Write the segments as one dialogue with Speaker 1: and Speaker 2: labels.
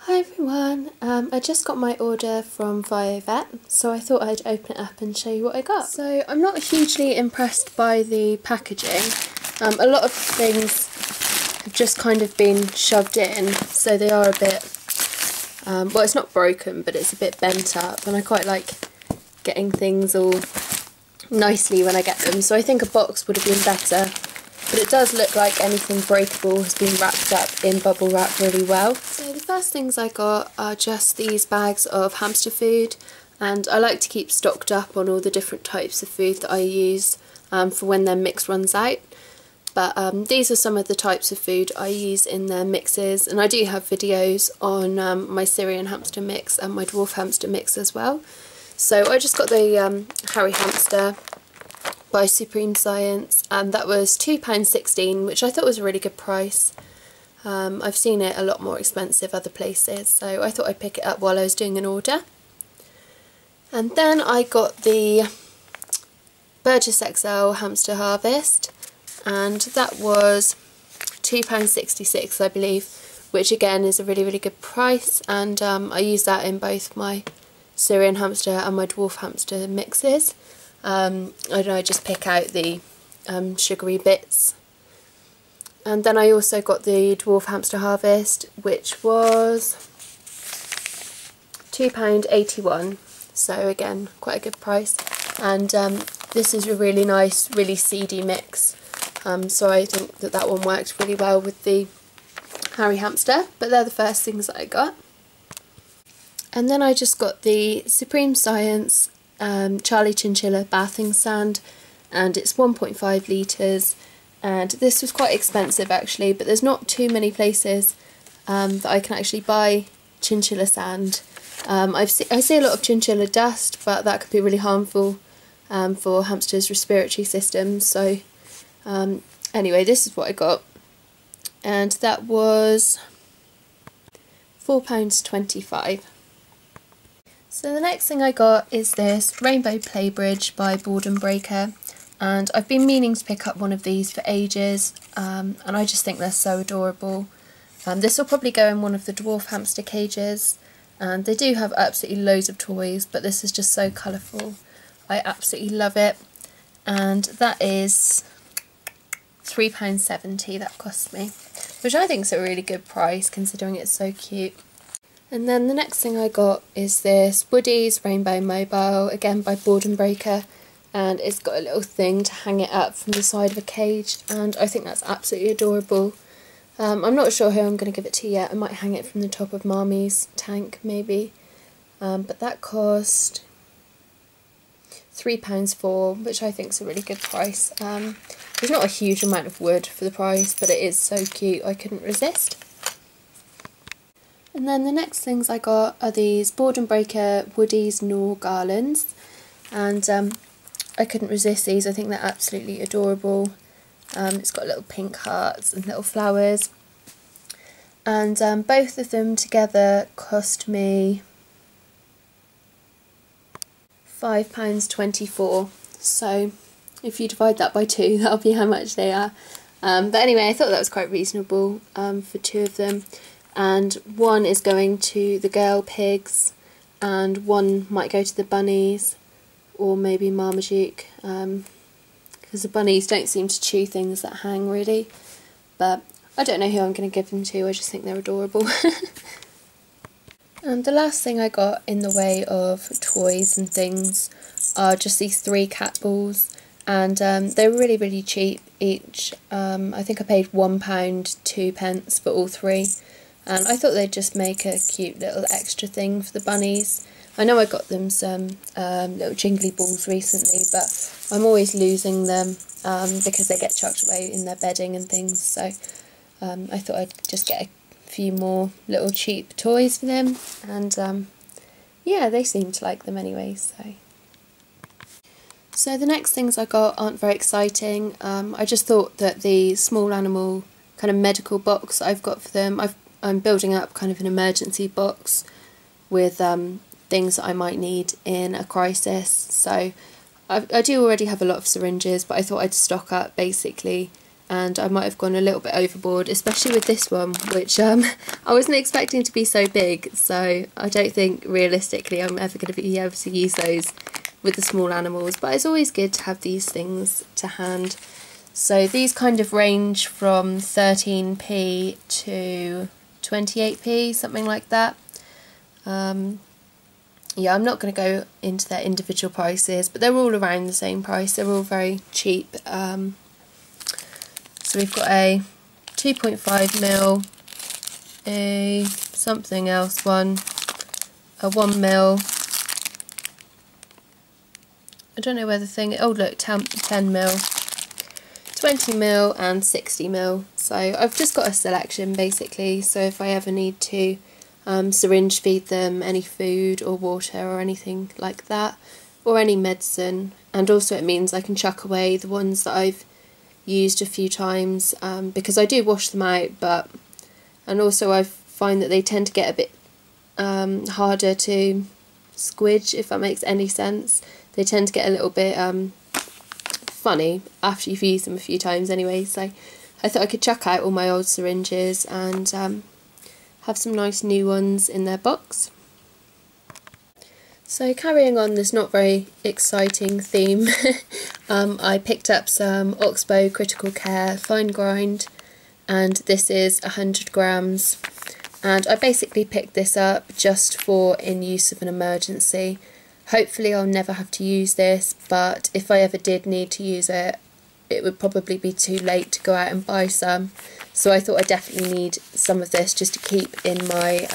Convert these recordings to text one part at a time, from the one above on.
Speaker 1: Hi everyone, I just got my order from VioVet, so I thought I'd open it up and show you what I got. So I'm not hugely impressed by the packaging. A lot of things have just kind of been shoved in, so they are a bit, well, it's not broken, but it's a bit bent up, and I quite like getting things all nicely when I get them, so I think a box would have been better. But it does look like anything breakable has been wrapped up in bubble wrap really well. So the first things I got are just these bags of hamster food, and I like to keep stocked up on all the different types of food that I use for when their mix runs out. But these are some of the types of food I use in their mixes, and I do have videos on my Syrian hamster mix and my dwarf hamster mix as well. So I just got the Harry hamster by Supreme Science, and that was £2.16, which I thought was a really good price. I've seen it a lot more expensive other places, so I thought I'd pick it up while I was doing an order. And then I got the Burgess XL Hamster Harvest, and that was £2.66 I believe, which again is a really good price, and I use that in both my Syrian hamster and my dwarf hamster mixes. I don't know, I just pick out the sugary bits. And then I also got the Dwarf Hamster Harvest, which was £2.81, so again quite a good price. And this is a really nice, really seedy mix, so I think that that one worked really well with the Harry hamster. But they're the first things that I got. And then I just got the Supreme Science Charlie Chinchilla bathing sand, and it's 1.5 litres, and this was quite expensive actually, but there's not too many places that I can actually buy chinchilla sand. I see a lot of chinchilla dust, but that could be really harmful for hamsters' respiratory systems, so anyway, this is what I got, and that was £4.25. So the next thing I got is this Rainbow Play Bridge by Board and Breaker, and I've been meaning to pick up one of these for ages, and I just think they're so adorable. This will probably go in one of the dwarf hamster cages, and they do have absolutely loads of toys, but this is just so colourful. I absolutely love it, and that is £3.70 that cost me, which I think is a really good price considering it's so cute. And then the next thing I got is this Woody's Rainbow Mobile, again by Board and Breaker, and it's got a little thing to hang it up from the side of a cage, and I think that's absolutely adorable. I'm not sure who I'm going to give it to yet. I might hang it from the top of Marmy's tank maybe, but that cost £3.04, which I think is a really good price. There's not a huge amount of wood for the price, but it is so cute, I couldn't resist. And then the next things I got are these Board and Breaker Woody's Gnaw garlands, and I couldn't resist these. I think they're absolutely adorable. It's got little pink hearts and little flowers, and both of them together cost me £5.24, so if you divide that by 2, that'll be how much they are. But anyway, I thought that was quite reasonable for 2 of them. And one is going to the girl pigs, and one might go to the bunnies, or maybe Marmaduke, because the bunnies don't seem to chew things that hang really, but I don't know who I'm going to give them to, I just think they're adorable. And the last thing I got in the way of toys and things are just these 3 cat balls, and they're really cheap each. I think I paid £1, 2p for all 3. And I thought they'd just make a cute little extra thing for the bunnies. I know I got them some little jingly balls recently, but I'm always losing them because they get chucked away in their bedding and things, so I thought I'd just get a few more little cheap toys for them, and yeah, they seem to like them anyway. So the next things I got aren't very exciting. I just thought that the small animal kind of medical box that I've got for them, I'm building up kind of an emergency box with things that I might need in a crisis. So I do already have a lot of syringes, but I thought I'd stock up basically and I might have gone a little bit overboard, especially with this one, which I wasn't expecting to be so big, so I don't think realistically I'm ever going to be able to use those with the small animals, but it's always good to have these things to hand. So these kind of range from 13p to 28p, something like that. Yeah, I'm not going to go into their individual prices, but they're all around the same price. They're all very cheap. So we've got a 2.5mm, a something else one, a 1mm. I don't know where the thing. Oh look, 10mm, 20mm, and 60mm. So I've just got a selection basically. So if I ever need to syringe feed them any food or water or anything like that, or any medicine, and also it means I can chuck away the ones that I've used a few times, because I do wash them out, and also I find that they tend to get a bit harder to squidge, if that makes any sense. They tend to get a little bit funny after you've used them a few times anyway, so I thought I could chuck out all my old syringes and have some nice new ones in their box. So carrying on this not very exciting theme, I picked up some Oxbow Critical Care Fine Grind, and this is 100 grams, and I basically picked this up just for in use of an emergency. Hopefully I'll never have to use this, but if I ever did need to use it, it would probably be too late to go out and buy some. So I thought I definitely need some of this just to keep in my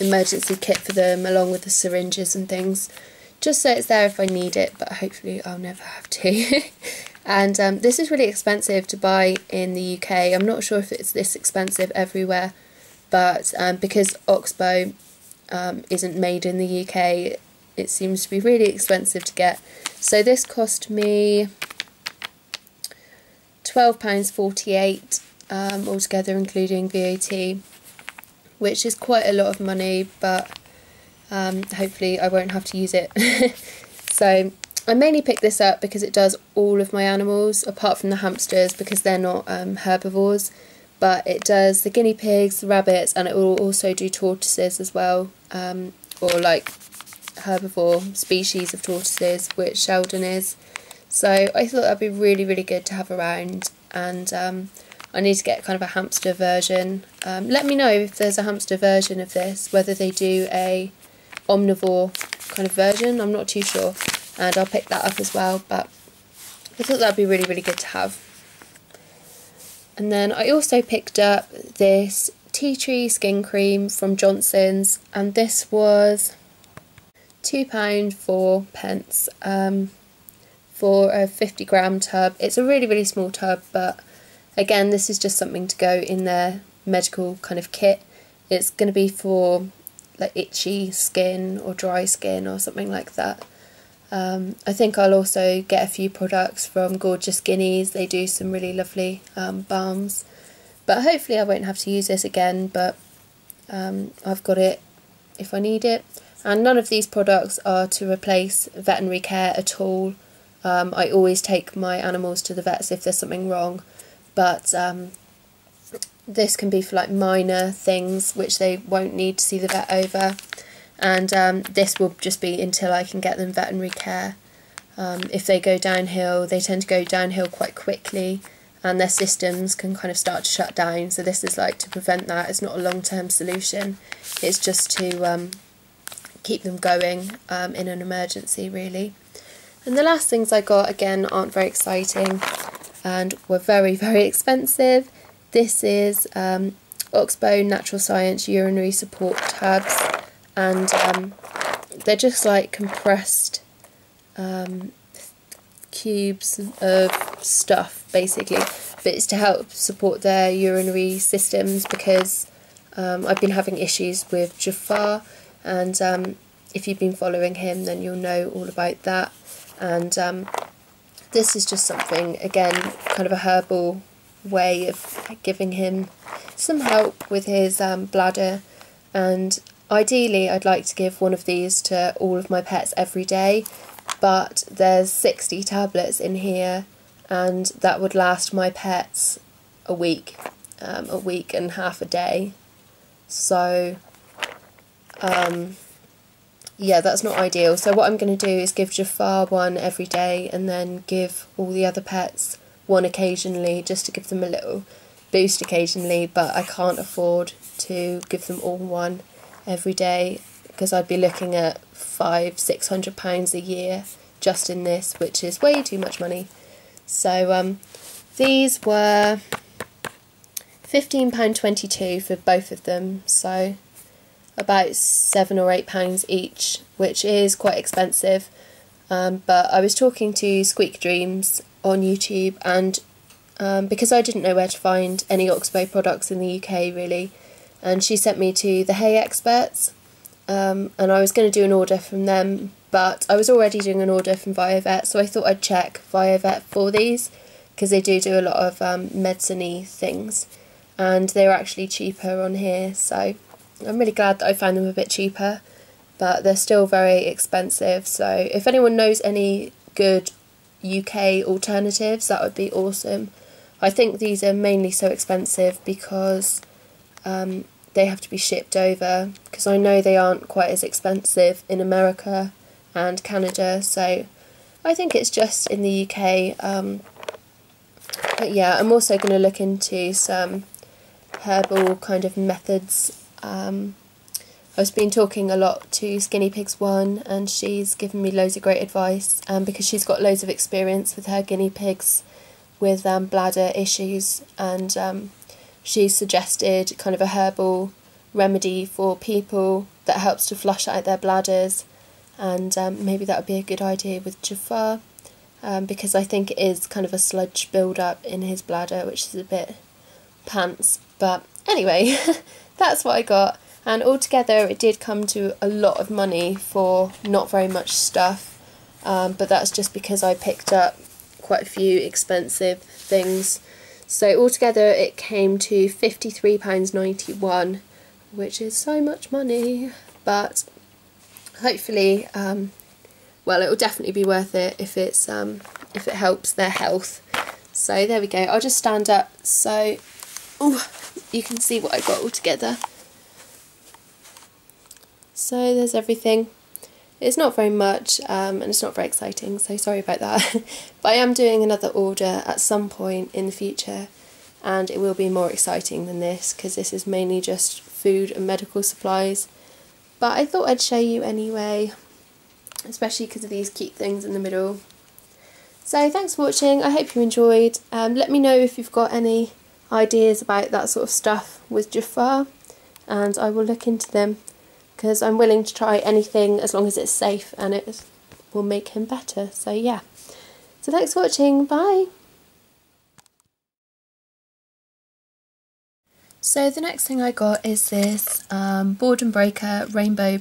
Speaker 1: emergency kit for them, along with the syringes and things, just so it's there if I need it, but hopefully I'll never have to. And this is really expensive to buy in the UK. I'm not sure if it's this expensive everywhere, but because Oxbow isn't made in the UK, it seems to be really expensive to get. So this cost me £12.48 altogether, including VAT, which is quite a lot of money, but hopefully I won't have to use it. So I mainly picked this up because it does all of my animals, apart from the hamsters, because they're not herbivores, but it does the guinea pigs, the rabbits, and it will also do tortoises as well, or like herbivore species of tortoises, which Sheldon is. So I thought that'd be really, really good to have around, and I need to get kind of a hamster version. Let me know if there's a hamster version of this, whether they do a omnivore kind of version, I'm not too sure, and I'll pick that up as well, but I thought that'd be really, really good to have. And then I also picked up this tea tree skin cream from Johnson's, and this was £2.04 for a 50-gram tub. It's a really, really small tub, but again, this is just something to go in their medical kind of kit. It's going to be for like itchy skin or dry skin or something like that. I think I'll also get a few products from Gorgeous Guineas. They do some really lovely balms, but hopefully I won't have to use this again, but I've got it if I need it. And none of these products are to replace veterinary care at all. I always take my animals to the vets if there's something wrong, but this can be for like minor things which they won't need to see the vet over, and this will just be until I can get them veterinary care. If they go downhill, they tend to go downhill quite quickly, and their systems can kind of start to shut down, so this is like to prevent that. It's not a long-term solution, it's just to keep them going in an emergency really. And the last things I got, again, aren't very exciting and were very, very expensive. This is Oxbow Natural Science Urinary Support Tabs, and they're just like compressed cubes of stuff basically, but it's to help support their urinary systems, because I've been having issues with Jafar, and if you've been following him then you'll know all about that. And this is just something, again, kind of a herbal way of giving him some help with his bladder, and ideally I'd like to give one of these to all of my pets every day, but there's 60 tablets in here, and that would last my pets a week and half a day. So yeah, that's not ideal. So what I'm going to do is give Jafar one every day and then give all the other pets one occasionally, just to give them a little boost occasionally, but I can't afford to give them all one every day because I'd be looking at £500–600 a year just in this, which is way too much money. So these were £15.22 for both of them, so about £7 or £8 each, which is quite expensive. But I was talking to Squeak Dreams on YouTube, and because I didn't know where to find any Oxbow products in the UK really, and she sent me to the Hay Experts, and I was going to do an order from them, but I was already doing an order from VioVet, so I thought I'd check VioVet for these, because they do a lot of medicine-y things, and they're actually cheaper on here, so I'm really glad that I found them a bit cheaper, but they're still very expensive. So if anyone knows any good UK alternatives, that would be awesome. I think these are mainly so expensive because they have to be shipped over, because I know they aren't quite as expensive in America and Canada, so I think it's just in the UK. But yeah, I'm also going to look into some herbal kind of methods. I've been talking a lot to Skinny Pigs 1, and she's given me loads of great advice, because she's got loads of experience with her guinea pigs with bladder issues, and she suggested kind of a herbal remedy for people that helps to flush out their bladders, and maybe that would be a good idea with Jafar, because I think it is kind of a sludge build-up in his bladder, which is a bit pants. But anyway, that's what I got, and altogether it did come to a lot of money for not very much stuff, but that's just because I picked up quite a few expensive things. So altogether it came to £53.91, which is so much money, but hopefully, well, it will definitely be worth it if it helps their health. So there we go. I'll just stand up so you can see what I got all together. So there's everything. It's not very much, and it's not very exciting, so sorry about that. But I am doing another order at some point in the future, and it will be more exciting than this, because this is mainly just food and medical supplies. But I thought I'd show you anyway, especially because of these cute things in the middle. So thanks for watching. I hope you enjoyed. Let me know if you've got any ideas about that sort of stuff with Jafar, and I will look into them, because I'm willing to try anything as long as it's safe and it will make him better. So yeah. So thanks for watching. Bye. So the next thing I got is this Boredom Breaker Rainbow